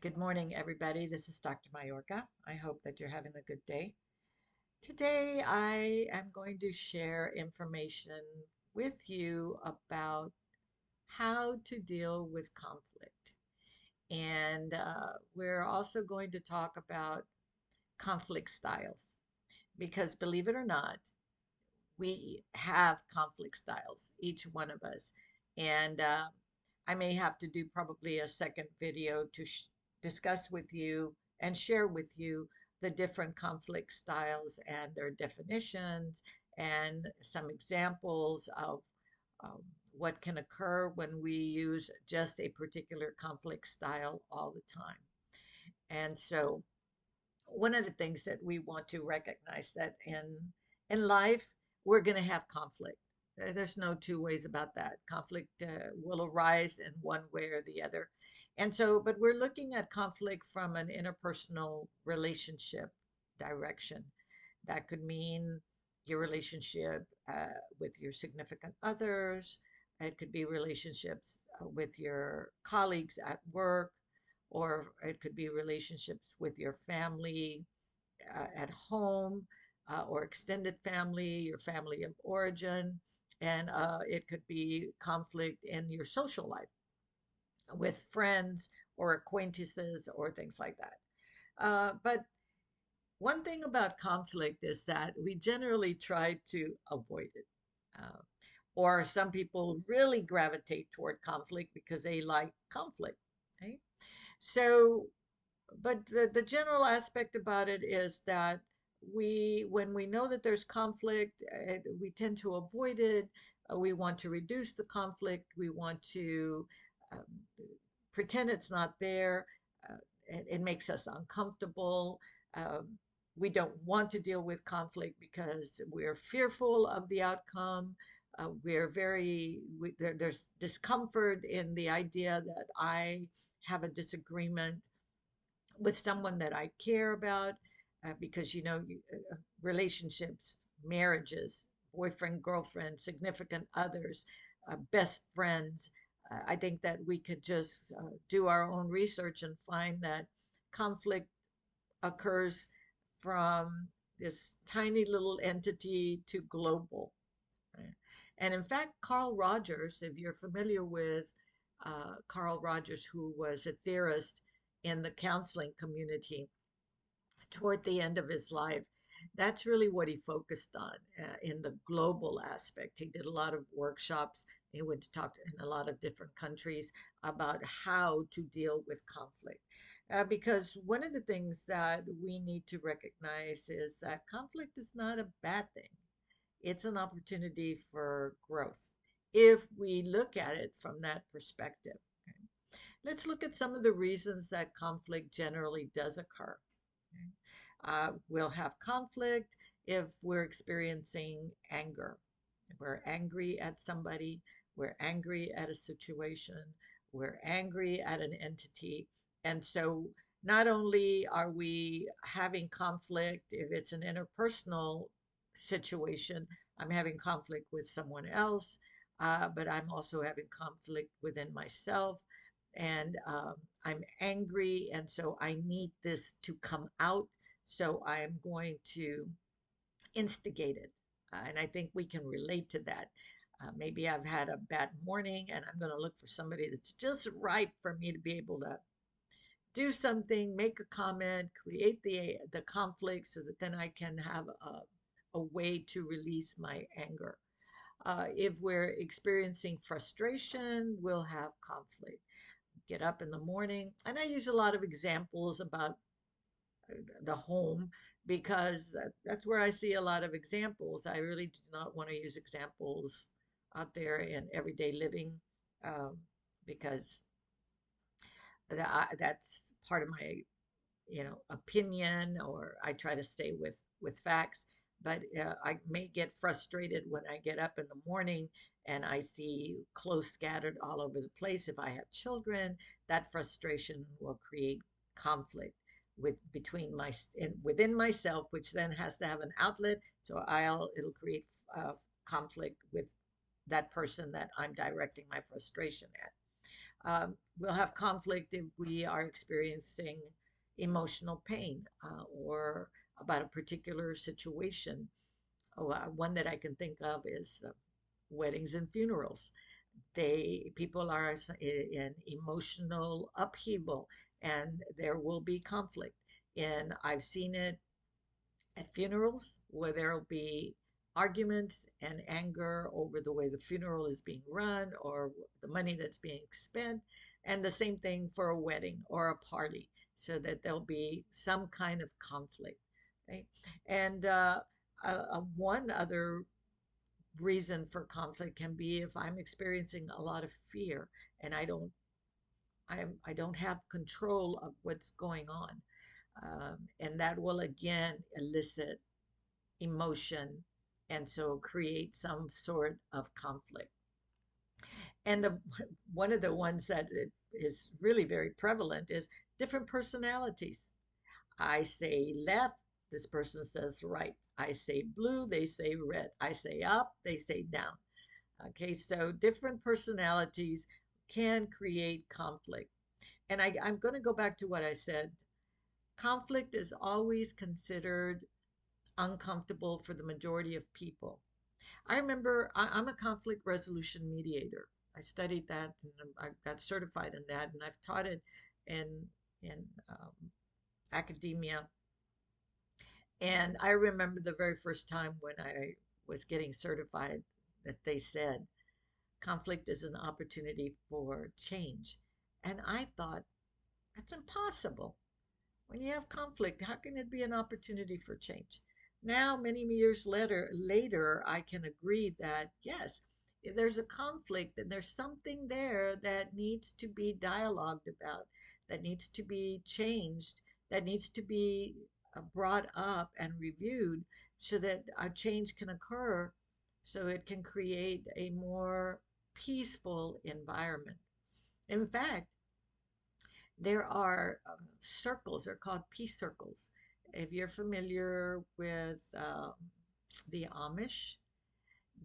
Good morning, everybody. This is Dr. Mayorga. I hope that you're having a good day. Today, I am going to share information with you about how to deal with conflict. And we're also going to talk about conflict styles because, believe it or not, we have conflict styles, each one of us. And I may have to do probably a second video to discuss with you and share with you the different conflict styles and their definitions and some examples of um, what can occur when we use just a particular conflict style all the time. And so one of the things that we want to recognize that in life we're going to have conflict. There's no two ways about that. Conflict will arise in one way or the other. And so, but we're looking at conflict from an interpersonal relationship direction. That could mean your relationship with your significant others. It could be relationships with your colleagues at work, or it could be relationships with your family at home, or extended family, your family of origin, and it could be conflict in your social life with friends or acquaintances or things like that. But one thing about conflict is that we generally try to avoid it. Uh, or some people really gravitate toward conflict because they like conflict. Right? So but the general aspect about it is that when we know that there's conflict, we tend to avoid it. We want to reduce the conflict. We want to um, pretend it's not there. Uh, it makes us uncomfortable. Um, we don't want to deal with conflict because we're fearful of the outcome. There's discomfort in the idea that I have a disagreement with someone that I care about, because relationships, marriages, boyfriend, girlfriend, significant others, best friends. I think that we could just do our own research and find that conflict occurs from this tiny little entity to global. Right? And in fact, Carl Rogers, if you're familiar with Carl Rogers, who was a theorist in the counseling community toward the end of his life, that's really what he focused on in the global aspect. He did a lot of workshops. He went to talk in a lot of different countries about how to deal with conflict. Because one of the things that we need to recognize is that conflict is not a bad thing. It's an opportunity for growth if we look at it from that perspective. Okay? Let's look at some of the reasons that conflict generally does occur. Okay? We'll have conflict if we're experiencing anger. We're angry at somebody, we're angry at a situation, we're angry at an entity. And so not only are we having conflict if it's an interpersonal situation, I'm having conflict with someone else, but I'm also having conflict within myself. And I'm angry, and so I need this to come out. So I am going to instigate it. And I think we can relate to that. Maybe I've had a bad morning and I'm going to look for somebody that's just right for me to be able to do something, make a comment, create the conflict so that then I can have a way to release my anger. If we're experiencing frustration, we'll have conflict. Get up in the morning, and I use a lot of examples about the home because that's where I see a lot of examples. I really do not want to use examples out there in everyday living, um, because that's part of my opinion, or I try to stay with facts. But I may get frustrated when I get up in the morning and I see clothes scattered all over the place. If I have children, that frustration will create conflict within myself, which then has to have an outlet. So it'll create conflict with that person that I'm directing my frustration at. We'll have conflict if we are experiencing emotional pain or about a particular situation. Oh, one that I can think of is weddings and funerals. People are in emotional upheaval, and there will be conflict. And I've seen it at funerals where there'll be arguments and anger over the way the funeral is being run or the money that's being spent. And the same thing for a wedding or a party, so that there'll be some kind of conflict. Right? And one other reason for conflict can be if I'm experiencing a lot of fear and I don't have control of what's going on. And that will again elicit emotion and so create some sort of conflict. And the one of the ones that is really very prevalent is different personalities. I say left, this person says right. I say blue, they say red. I say up, they say down. Okay, so different personalities can create conflict. And I'm going to go back to what I said. Conflict is always considered uncomfortable for the majority of people. I remember I'm a conflict resolution mediator. I studied that and I got certified in that, and I've taught it in in academia. And I remember the very first time when I was getting certified that they said conflict is an opportunity for change. And I thought, that's impossible. When you have conflict, how can it be an opportunity for change? Now, many years later, I can agree that yes, if there's a conflict, then there's something there that needs to be dialogued about, that needs to be changed, that needs to be brought up and reviewed so that a change can occur, so it can create a more peaceful environment. In fact, there are circles, they're called peace circles. If you're familiar with the Amish,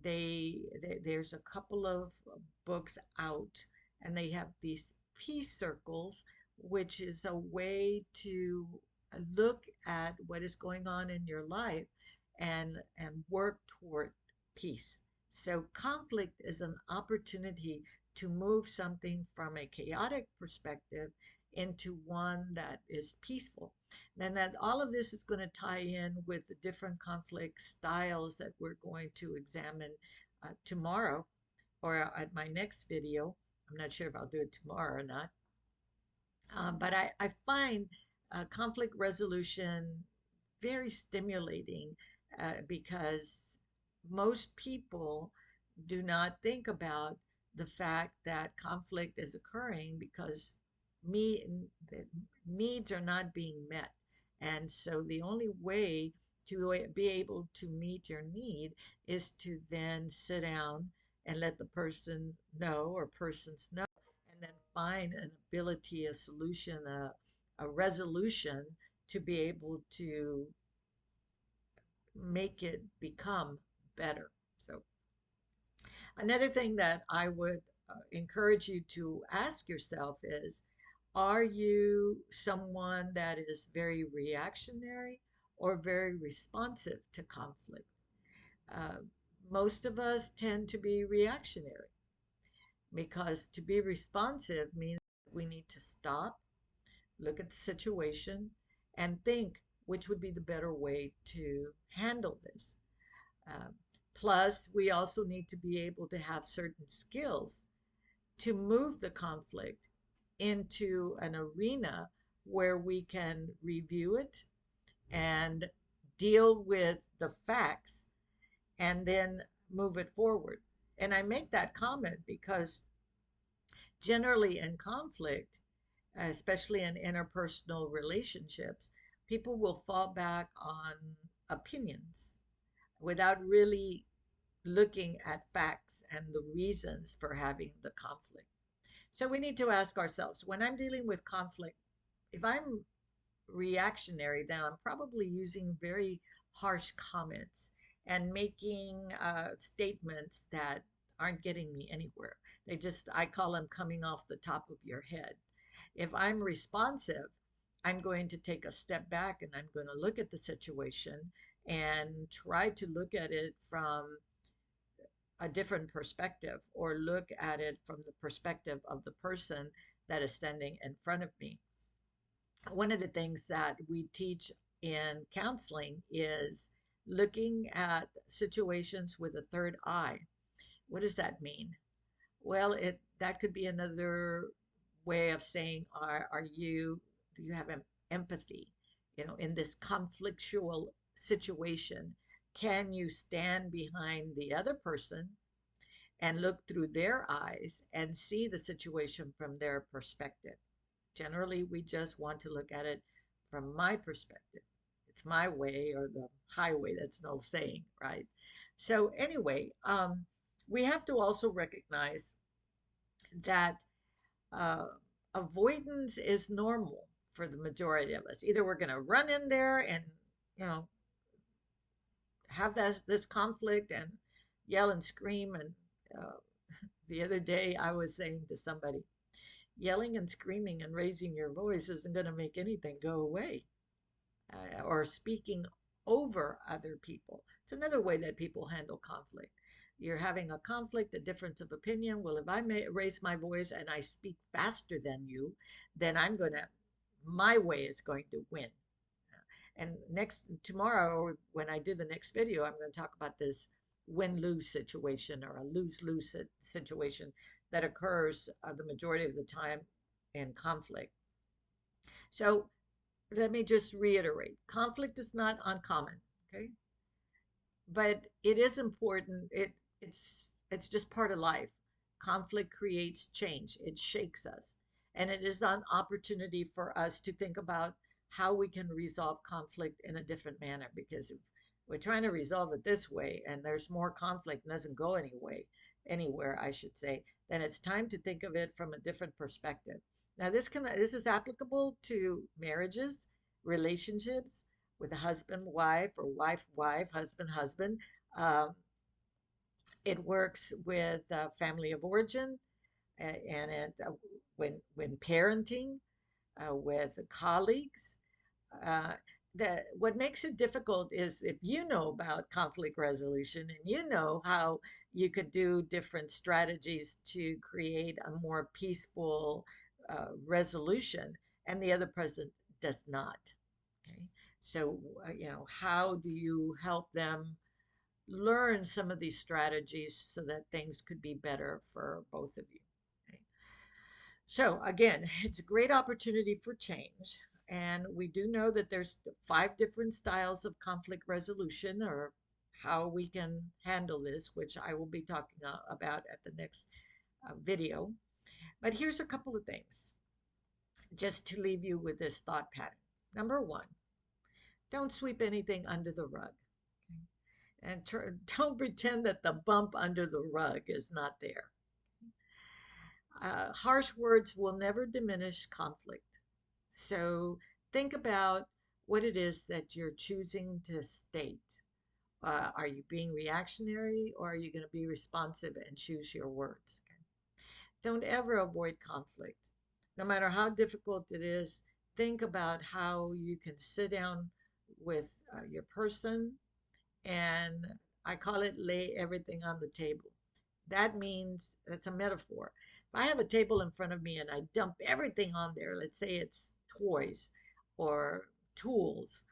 there's a couple of books out, and they have these peace circles, which is a way to look at what is going on in your life and work toward peace. So conflict is an opportunity to move something from a chaotic perspective into one that is peaceful. And that all of this is going to tie in with the different conflict styles that we're going to examine tomorrow or at my next video. I'm not sure if I'll do it tomorrow or not. But I find conflict resolution very stimulating because most people do not think about the fact that conflict is occurring because me the needs are not being met. And so the only way to be able to meet your need is to then sit down and let the person know or persons know, and then find an ability, a solution, a resolution to be able to make it become better. So another thing that I would encourage you to ask yourself is, are you someone that is very reactionary or very responsive to conflict? Uh, Most of us tend to be reactionary because to be responsive means we need to stop, look at the situation, and think which would be the better way to handle this. Um, Plus, we also need to be able to have certain skills to move the conflict into an arena where we can review it and deal with the facts and then move it forward. And I make that comment because generally in conflict, especially in interpersonal relationships, people will fall back on opinions without really looking at facts and the reasons for having the conflict. So we need to ask ourselves, when I'm dealing with conflict, if I'm reactionary, then I'm probably using very harsh comments and making statements that aren't getting me anywhere. They just, I call them coming off the top of your head. If I'm responsive, I'm going to take a step back and I'm going to look at the situation and try to look at it from a different perspective, or look at it from the perspective of the person that is standing in front of me. One of the things that we teach in counseling is looking at situations with a third eye. What does that mean? Well, it that could be another way of saying, are you, do you have empathy? You know, in this conflictual situation, can you stand behind the other person and look through their eyes and see the situation from their perspective? Generally, we just want to look at it from my perspective. It's my way or the highway. That's no saying, right? So, anyway, we have to also recognize that uh, avoidance is normal for the majority of us. Either we're going to run in there and, you know, have this conflict and yell and scream. And uh, the other day, I was saying to somebody, yelling and screaming and raising your voice isn't going to make anything go away. Or speaking over other people. It's another way that people handle conflict. You're having a conflict, a difference of opinion. Well, if I raise my voice and I speak faster than you, then my way is going to win. And next, tomorrow, when I do the next video, I'm going to talk about this win-lose situation, or a lose-lose situation that occurs the majority of the time in conflict. So let me just reiterate, conflict is not uncommon, okay? But it is important. It's just part of life. Conflict creates change. It shakes us. And it is an opportunity for us to think about how we can resolve conflict in a different manner. Because if we're trying to resolve it this way and there's more conflict and doesn't go anywhere, I should say, then it's time to think of it from a different perspective. Now, this is applicable to marriages, relationships with a husband, wife, or wife, wife, husband, husband. Um, it works with family of origin, and when parenting, with colleagues. Uh, what makes it difficult is if you know about conflict resolution and you know how you could do different strategies to create a more peaceful resolution, and the other person does not. Okay, so how do you help them learn some of these strategies so that things could be better for both of you? Okay. So again, it's a great opportunity for change. And we do know that there's 5 different styles of conflict resolution, or how we can handle this, which I will be talking about at the next video. But here's a couple of things just to leave you with this thought pattern. Number one, don't sweep anything under the rug. Okay? And don't pretend that the bump under the rug is not there. Harsh words will never diminish conflict. So think about what it is that you're choosing to state. Are you being reactionary, or are you going to be responsive and choose your words? Okay? Don't ever avoid conflict. No matter how difficult it is, think about how you can sit down with your person, and I call it lay everything on the table. That means it's a metaphor. If I have a table in front of me and I dump everything on there, let's say it's toys or tools,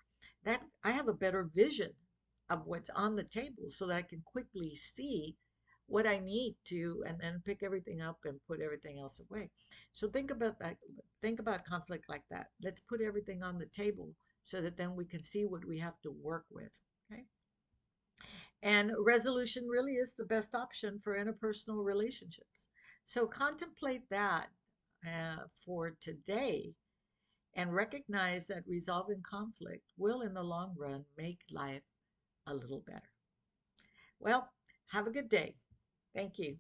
that I have a better vision of what's on the table so that I can quickly see what I need to, and then pick everything up and put everything else away. So think about that. Think about conflict like that. Let's put everything on the table so that then we can see what we have to work with. Okay. And resolution really is the best option for interpersonal relationships. So contemplate that for today, and recognize that resolving conflict will, in the long run, make life a little better. Well, have a good day. Thank you.